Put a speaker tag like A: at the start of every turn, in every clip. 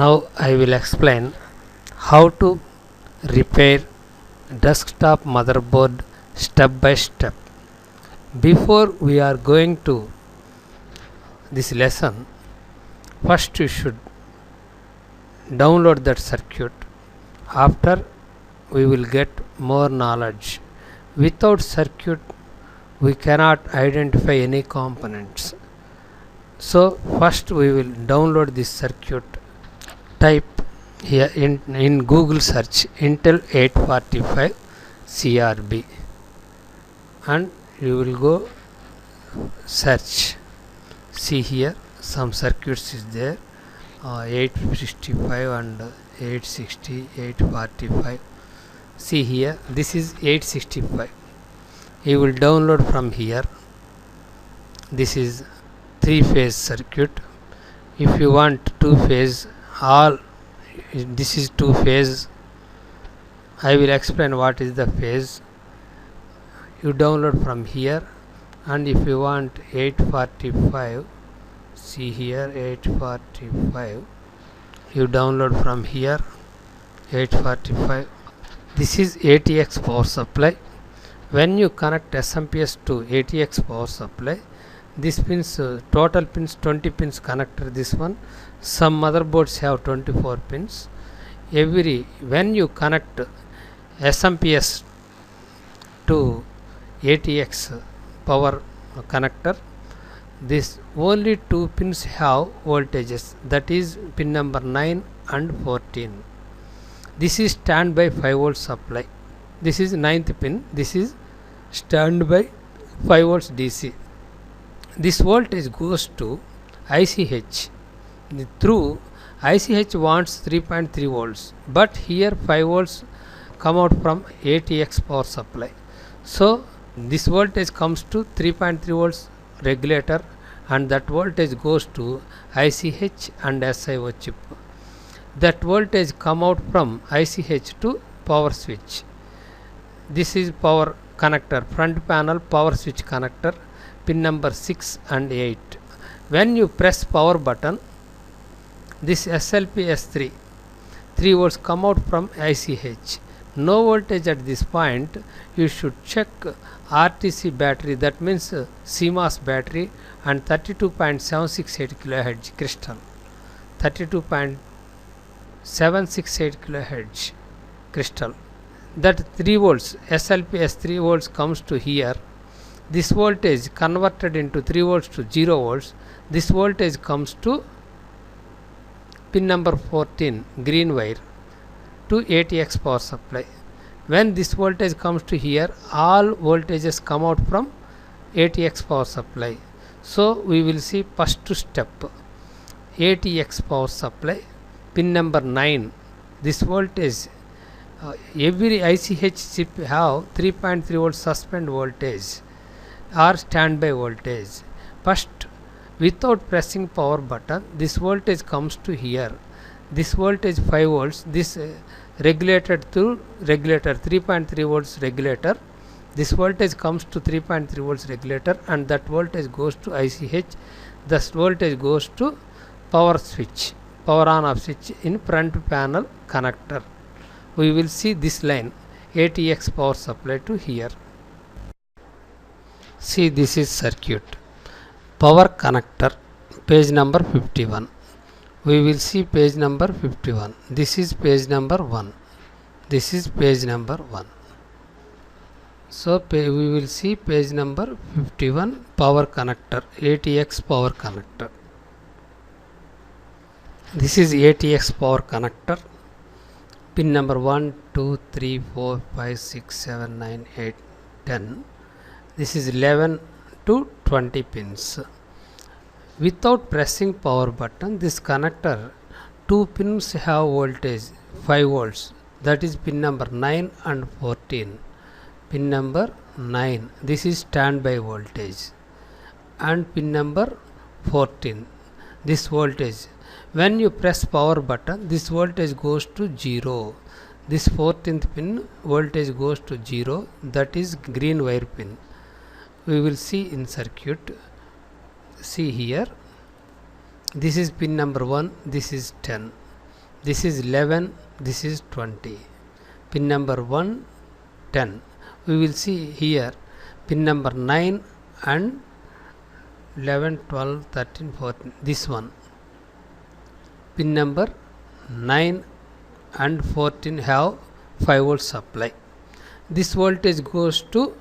A: Now I will explain how to repair desktop motherboard step by step. Before we are going to this lesson, first you should download that circuit. After we will get more knowledge. Without circuit we cannot identify any components. So first we will download this circuit. Type here in Google search Intel 845 CRB and you will go search. See here some circuits is there, 865 and 860, 845. See here, this is 865. You will download from here. This is 3-phase circuit. If you want 2-phase, all this is 2-phase. I will explain what is the phase. You download from here, and if you want 845, see here 845, you download from here 845. This is ATX power supply. When you connect SMPS to ATX power supply, this pins, total pins 20 pins connector. This one, some motherboards have 24 pins. When you connect SMPS to ATX power connector, this only 2 pins have voltages, that is pin number 9 and 14. This is standby 5 volt supply. This is 9th pin. This is standby 5 volts DC. This voltage goes to ICH. Through ICH wants 3.3 volts, but here 5 volts come out from ATX power supply. So this voltage comes to 3.3 volts regulator, and that voltage goes to ICH and SIO chip. That voltage come out from ICH to power switch. This is power connector, front panel power switch connector, pin number 6 and 8. When you press power button, this SLP S3 3 volts come out from ICH. No voltage at this point. You should check RTC battery, that means CMOS battery, and 32.768 kHz crystal, 32.768 kHz crystal. That 3 volts SLPS 3 volts comes to here. This voltage converted into 3 volts to 0 volts. This voltage comes to pin number 14 green wire to ATX power supply. When this voltage comes to here, all voltages come out from ATX power supply. So we will see first step, ATX power supply, pin number 9. This voltage, every ICH chip have 3.3 volt suspend voltage or standby voltage. First, without pressing power button, this voltage comes to here. This voltage 5 volts, this regulated to regulator 3.3 volts regulator. This voltage comes to 3.3 volts regulator, and that voltage goes to ICH. This voltage goes to power switch, power on off switch in front panel connector. We will see this line ATX power supply to here. See, this is circuit, power connector, page number 51. We will see page number 51. This is page number 1. This is page number 1. So we will see page number 51, power connector, ATX power connector. This is ATX power connector, pin number 1, 2, 3, 4, 5, 6, 7, 9, 8, 10. This is 11 to 20 pins. Without pressing power button, this connector 2 pins have voltage 5 volts, that is pin number 9 and 14. Pin number 9, this is standby voltage, and pin number 14, this voltage. When you press power button, this voltage goes to 0. This 14th pin voltage goes to 0, that is green wire pin. We will see in circuit. See here, this is pin number 1, this is 10. This is 11, this is 20. Pin number 1, 10. We will see here pin number 9 and 11, 12, 13, 14. This one. Pin number 9 and 14 have 5 volt supply. This voltage goes to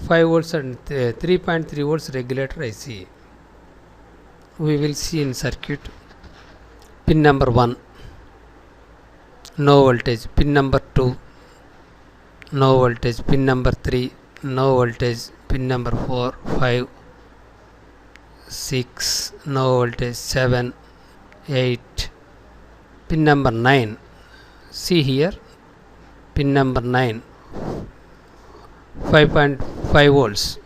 A: 5 volts and 3.3 volts regulator IC. We will see in circuit. Pin number 1, no voltage. Pin number 2, no voltage. Pin number 3, no voltage. Pin number 4, 5, 6, no voltage. 7, 8. Pin number 9. See here. Pin number 9, 5.5 volts.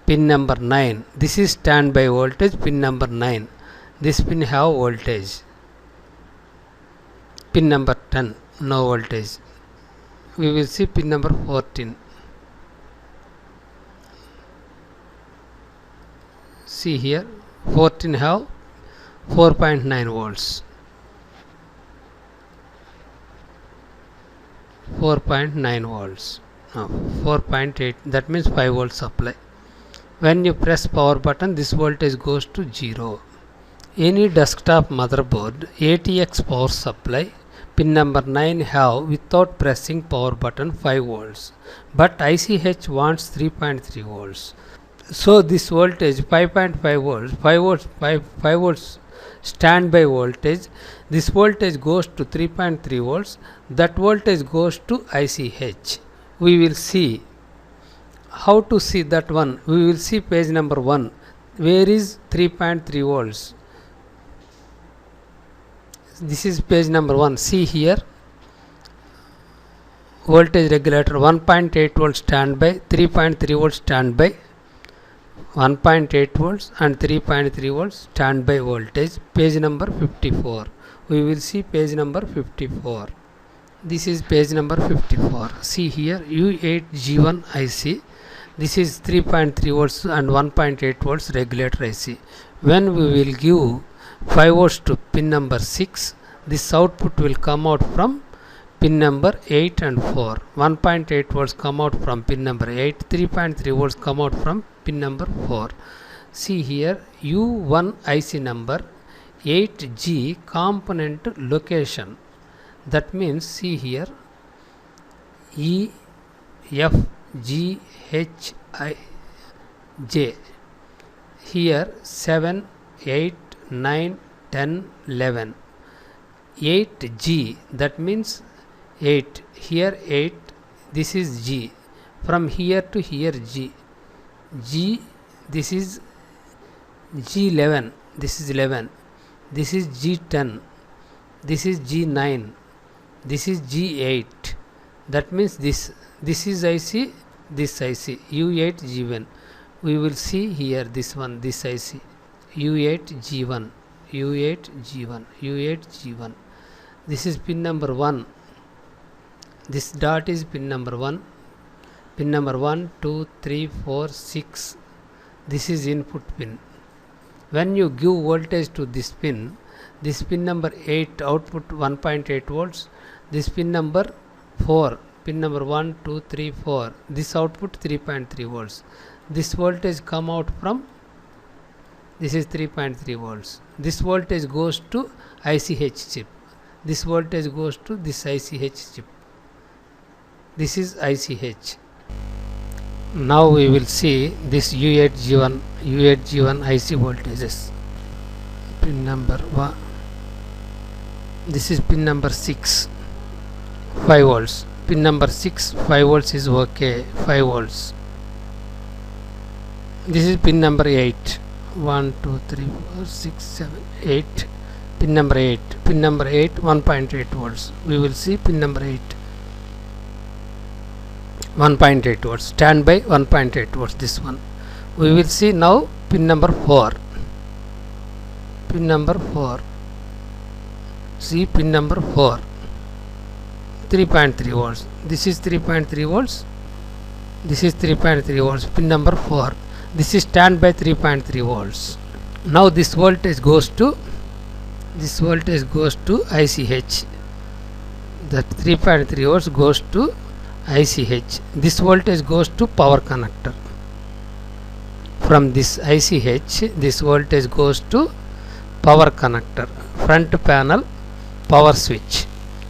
A: Pin number 9. This is standby voltage. Pin number 9. This pin have voltage. Pin number 10, no voltage. We will see pin number 14. See here, 14 have 4.9 volts. 4.9 volts. No, 4.8. That means 5 volt supply. When you press power button, this voltage goes to 0. Any desktop motherboard ATX power supply pin number 9 have without pressing power button 5 volts, but ICH wants 3.3 volts. So this voltage 5.5 volts, 5 volts standby voltage. This voltage goes to 3.3 volts. That voltage goes to ICH. We will see how to see that one. We will see page number 1. Where is 3.3 volts? This is page number 1. See here, voltage regulator 1.8 volts standby, 3.3 volts standby, 1.8 volts and 3.3 volts standby voltage. Page number 54. We will see page number 54. This is page number 54. See here, U8G1 IC. This is 3.3 volts and 1.8 volts regulator IC. When we will give 5 volts to pin number 6, this output will come out from pin number 8 and 4. 1.8 volts come out from pin number 8, 3.3 volts come out from pin number 4. See here, U1 IC number 8G component location. That means see here, E, F, G, H, I, J. Here 7, 8, 9, 10, 11. 8G, that means 8. Here 8, this is G. From here to here G. G, this is G11, this is 11. This is G10, this is G9, this is G8. That means this is IC, this IC, U8 G1. We will see here this one, this IC, U8 G1, U8 G1, U8 G1. This is pin number 1. This dot is pin number 1. Pin number 1, 2, 3, 4, 6. This is input pin. When you give voltage to this pin number 8 output 1.8 volts. This pin number 4, pin number 1, 2, 3, 4. This output 3.3 volts. This voltage come out from, this is 3.3 volts. This voltage goes to ICH chip. This voltage goes to this ICH chip. This is ICH. Now we will see this U8G1 IC voltages. Pin number 1. This is pin number 6, 5 volts. Pin number 6, 5 volts is okay, 5 volts. This is pin number 8. 1, 2, 3, 4, 6, 7, 8. Pin number 8. Pin number 8, 1.8 volts. We will see pin number 8. 1.8 volts. Standby 1.8 volts. This one. We will see now pin number 4. Pin number 4. See pin number 4. 3.3 volts. This is 3.3 volts. This is 3.3 volts. Pin number 4. This is standby 3.3 volts. Now this voltage goes to this voltage goes to ICH. That 3.3 volts goes to ICH. This voltage goes to power connector. From this ICH, this voltage goes to power connector, front panel power switch.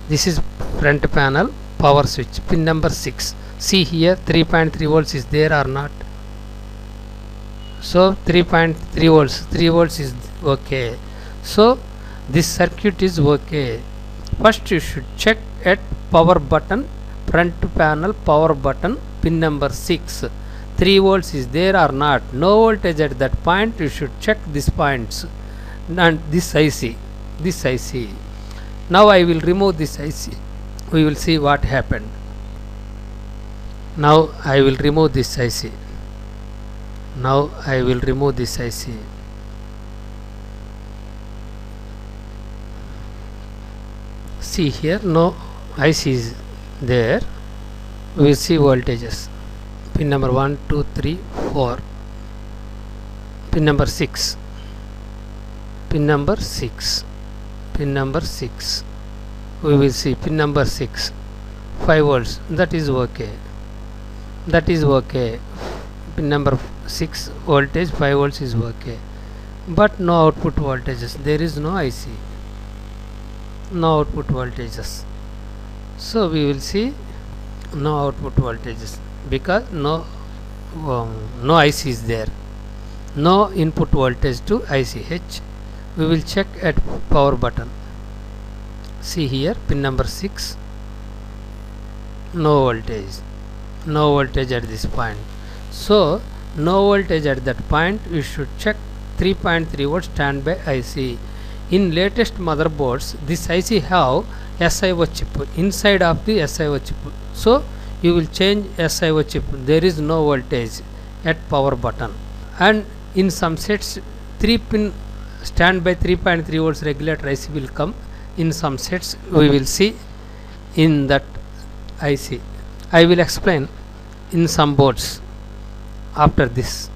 A: This is front panel power switch, pin number 6. See here, 3.3 volts is there or not? So 3.3 volts, 3 volts is okay. So this circuit is okay. First you should check at power button, front panel power button, pin number 6. 3 volts is there or not? No voltage at that point. You should check these points and this IC. Now I will remove this IC. We will see what happened. Now I will remove this IC. See here, no IC is there. We will see voltages. Pin number 1, 2, 3, 4. Pin number 6. Pin number 6. Pin number 6. We will see pin number 6. 5 volts. That is okay. Pin number 6 voltage, 5 volts is okay. But no output voltages. There is no IC. No output voltages. So we will see no output voltages because no IC is there. No input voltage to ICH. We will check at power button. See here, pin number 6. No voltage at this point. So no voltage at that point. We should check 3.3 volt standby IC. In latest motherboards, this IC have SIO chip inside of the SIO chip. So you will change SIO chip. There is no voltage at power button. And in some sets, 3 pin standby 3.3 volts regulator IC will come. In some sets we will see in that IC. I will explain in some boards after this.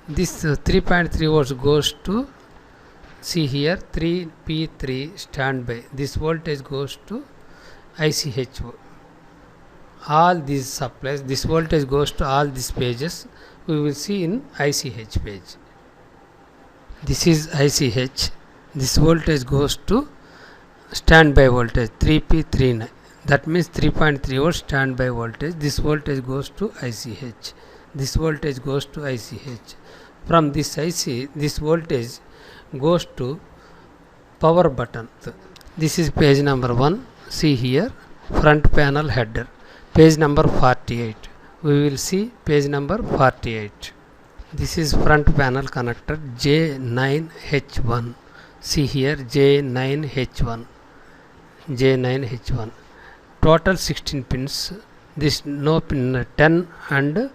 A: This 3.3 volts goes to, see here, 3P3 standby. This voltage goes to ICH. All these supplies, this voltage goes to all these pages. We will see in ICH page. This is ICH. This voltage goes to standby voltage 3P39. That means 3.3 volt standby voltage. This voltage goes to ICH. This voltage goes to ICH. From this IC, this voltage goes to power button. This is page number 1. See here, front panel header, page number 48. We will see page number 48. This is front panel connector J9H1. See here, J9H1. Total 16 pins. This no pin 10 and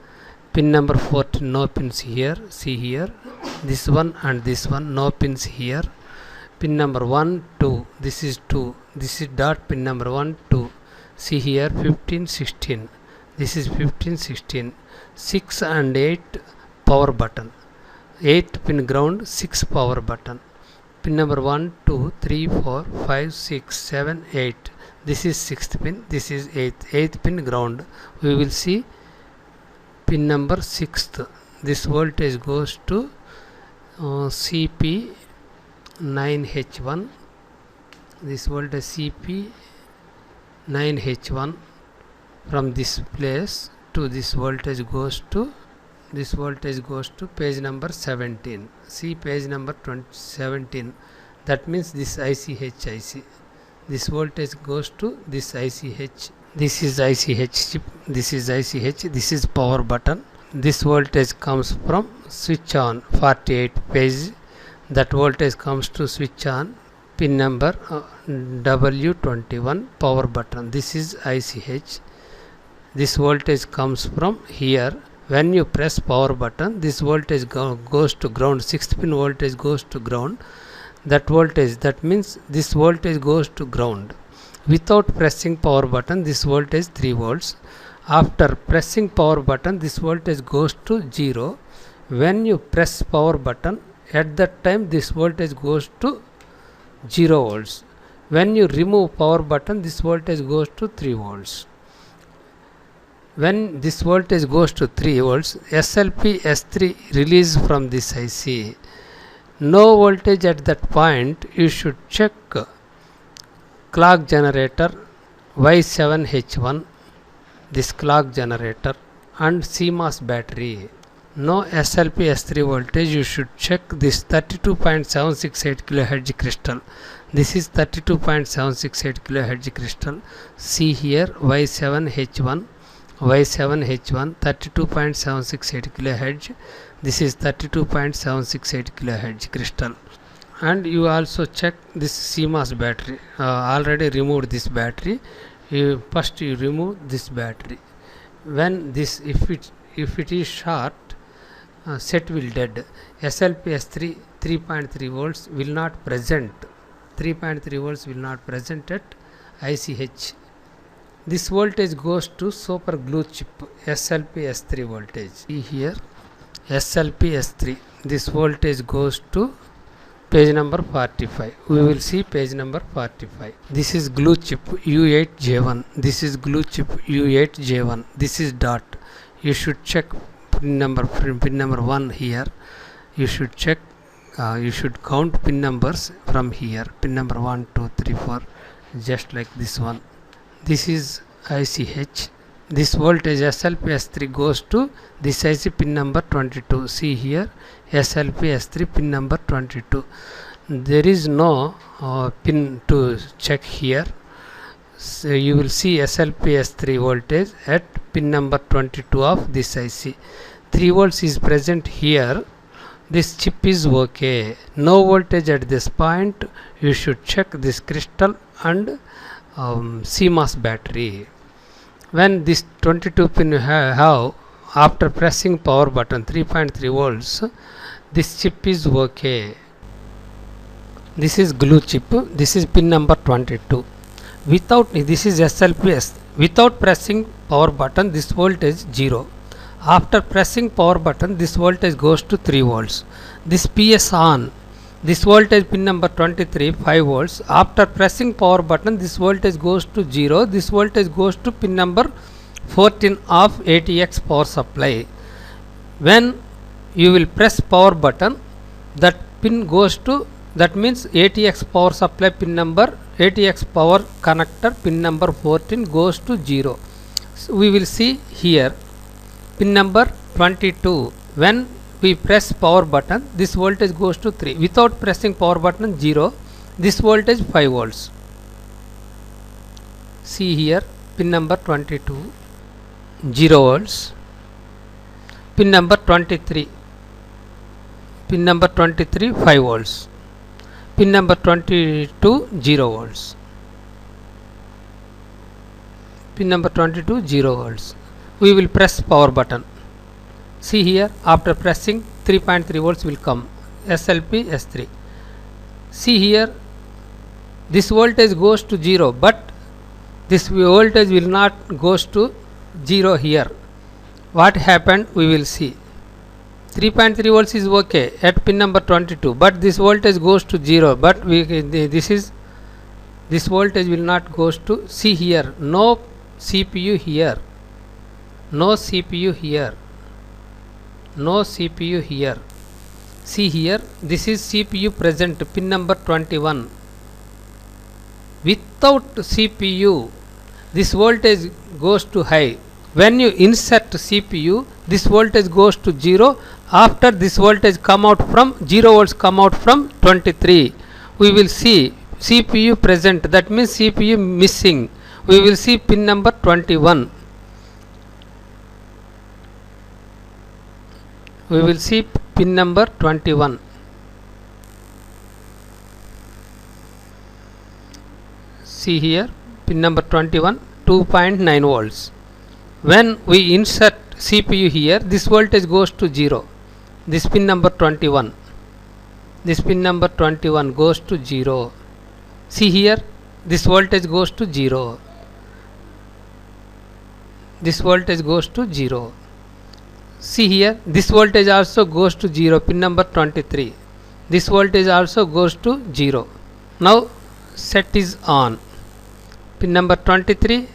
A: pin number 14 no pins here. See here, this one and this one no pins here. Pin number 1, 2. This is 2. This is dot pin number 1, 2. See here, 15, 16. This is 15, 16. 6 and 8 power button. 8 pin ground, 6 power button. Pin number 1, 2, 3, 4, 5, 6, 7, 8. This is 6th pin. This is 8th pin ground. We will see pin number 6th. This voltage goes to CP9H1. This voltage CP9H1. From this place to this voltage goes to page number 17. See page number 17. That means this IC. This voltage goes to this ICH. This is ICH chip. This is ICH. This is power button. This voltage comes from switch on 48 page. That voltage comes to switch on pin number W21 power button. This is ICH. This voltage comes from here. When you press power button, this voltage goes to ground. 6th pin voltage goes to ground. That voltage, that means this voltage goes to ground. Without pressing power button, this voltage 3 volts. After pressing power button, this voltage goes to 0. When you press power button, at that time this voltage goes to 0 volts. When you remove power button, this voltage goes to 3 volts. When this voltage goes to 3 volts, SLP S3 release from this IC. No voltage at that point. You should check clock generator Y7H1, this clock generator, and CMOS battery. No SLP S3 voltage. You should check this 32.768 kHz crystal. This is 32.768 kHz crystal. See here, Y7H1, Y7H1 32.768 kHz. This is 32.768 kHz crystal. And you also check this CMOS battery. Already removed this battery. First you remove this battery. When this, if it is short, set will dead. SLP S3 3.3 volts will not present. 3.3 volts will not present at ICH. This voltage goes to super glue chip. SLP S3 voltage. See here, SLP S3. This voltage goes to page number 45. We will see page number 45. This is glue chip U8J1. This is glue chip U8J1. This is dot. You should check pin number 1 here. You should check. You should count pin numbers from here. Pin number 1, 2, 3, 4. Just like this one. This is ICH. This voltage SLP S3 goes to this IC pin number 22. See here, SLP S3 pin number 22. There is no pin to check here. So you will see SLP S3 voltage at pin number 22 of this IC. 3 volts is present here. This chip is okay. No voltage at this point. You should check this crystal and CMOS battery. When this 22 pin have, after pressing power button 3.3 volts, this chip is okay. This is glue chip. This is pin number 22. This is SLPS. Without pressing power button, this voltage 0. After pressing power button, this voltage goes to 3 volts. This PS on. This voltage pin number 23, 5 volts. After pressing power button, this voltage goes to 0. This voltage goes to pin number 14 of ATX power supply. When you will press power button, that pin goes to, that means ATX power supply pin number, ATX power connector pin number 14 goes to 0. So we will see here pin number 22. When we press power button, this voltage goes to 3. Without pressing power button, 0. This voltage 5 volts. See here, pin number 22, 0 volts. Pin number 23, pin number 23, 5 volts. Pin number 22, 0 volts. Pin number 22, 0 volts. We will press power button. See here, after pressing 3.3 volts will come, SLP S3. See here, this voltage goes to 0, but this voltage will not goes to 0 here. What happened, we will see. 3.3 volts is okay at pin number 22, but this voltage goes to 0, but this voltage will not goes to, see here, no CPU here, no CPU here, no CPU here. See here, this is CPU present, pin number 21. Without CPU, this voltage goes to high. When you insert CPU, this voltage goes to 0. After this voltage come out from 0 volts come out from 23. We will see CPU present, that means CPU missing. We will see pin number 21. We will see pin number 21. See here, pin number 21, 2.9 volts. When we insert CPU here, this voltage goes to 0. This pin number 21. This pin number 21 goes to 0. See here, this voltage goes to 0. This voltage goes to 0. See here, this voltage also goes to 0, pin number 23. This voltage also goes to 0. Now set is on. Pin number 23,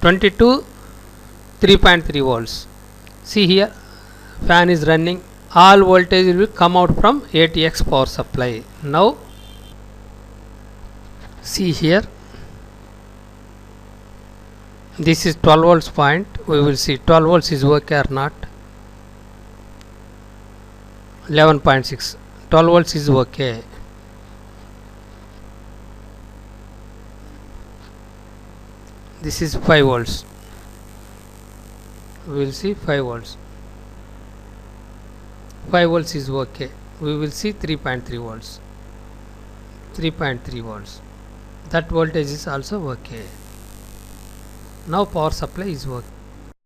A: 22, 3.3 volts. See here, fan is running. All voltage will come out from ATX power supply. Now see here, this is 12 volts point. We will see 12 volts is okay or not. 11.6, 12 volts is okay. This is 5 volts. We will see 5 volts. 5 volts is okay. We will see 3.3 volts. 3.3 volts. That voltage is also okay. Now power supply is okay.